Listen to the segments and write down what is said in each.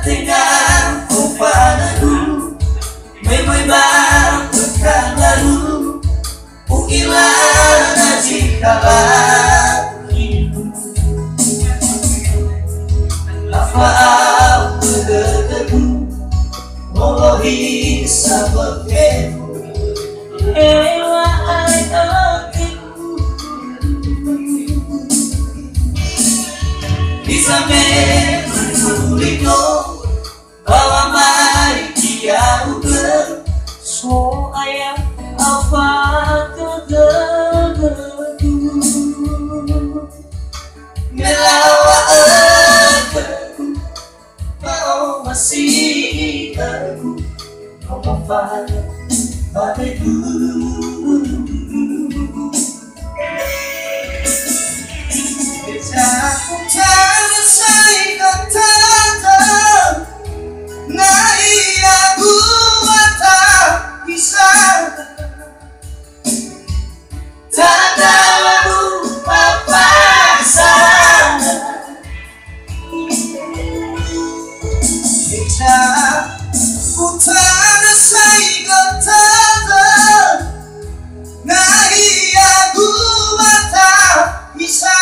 dengan kumpanadu Memoi bang tekan lalu Ukilan ajikalah hidup Apa aku berdebu Molohi sabakemu Ewa ai aku Bisa menguliko Bawa mai dia udah So ayah apa terdebu Melawa aku Mau masih aku Mau pada dulu Aku selesai kata Nai aku tak bisa Tak tahu apa sana Aku selesai kata Nai aku tak bisa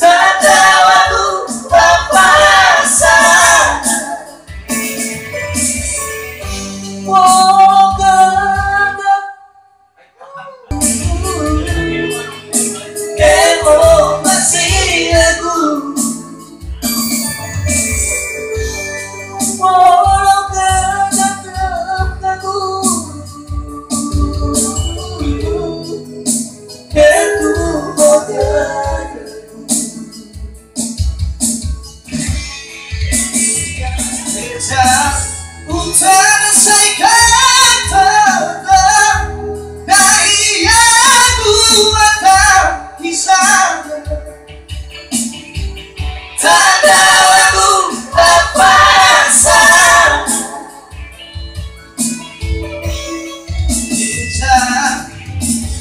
Tak tahu aku apa sana Oh gadap Kemo masih aku Walau gadap aku Itu bodoh Utara saya kata Dari aku akan kisah Tak tahu aku apa salah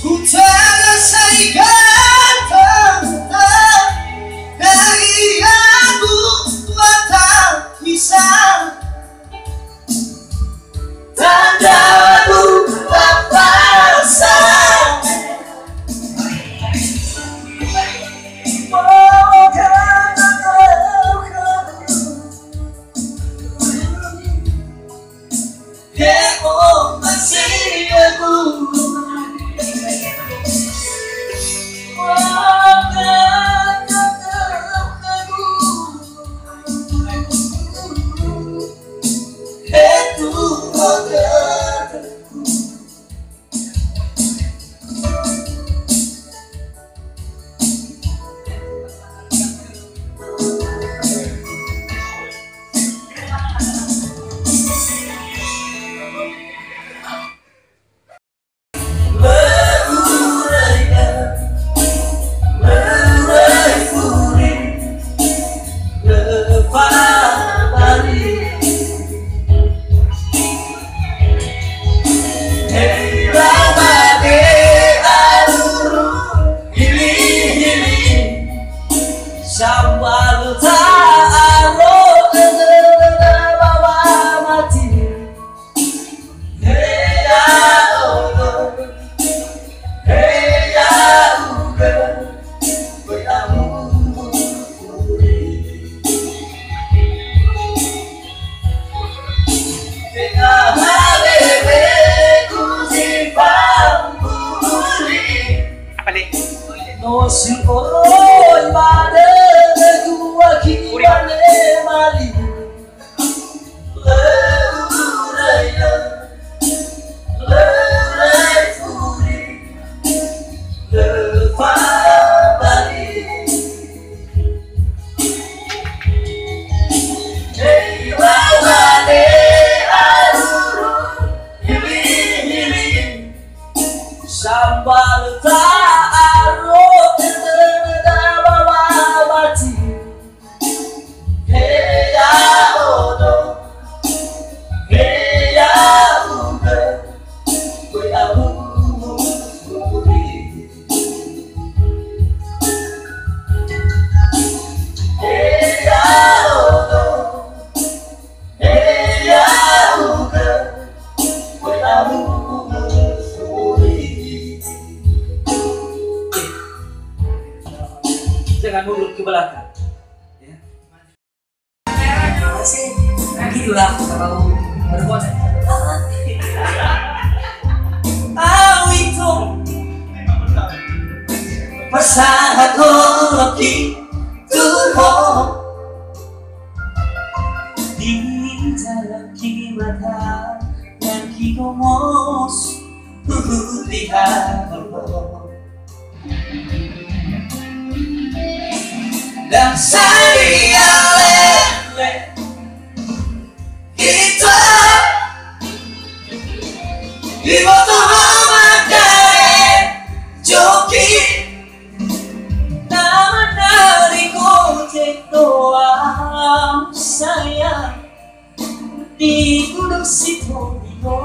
Utara saya kata Dari aku akan kisah Tak tahu apa salah Oh karena kau masih aku Oh karena itu Sambal taro bawa mati Heya ogo Heya uga Bertamu Tengah bebe kusipang puli Apa nih? No singkoroy pada Kiwane mali Leraya Lerai furi Lefabali Hei wawane aruru Hili Sambal ta'aro Bawa mati Hey begitu di dalam mata yang kikomos lihat dan saya lele kita ibu Tuhan makai joki nama dariku doa saya di gunung Sitomino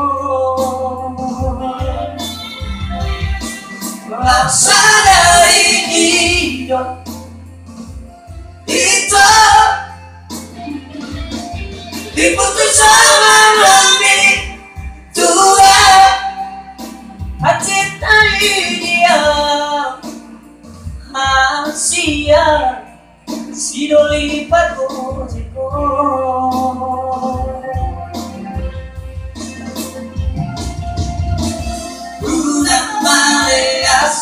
rasa dari hidup itu diputus sama langit Tuhan hati tadi dia Asia sidoli patojeko una mareas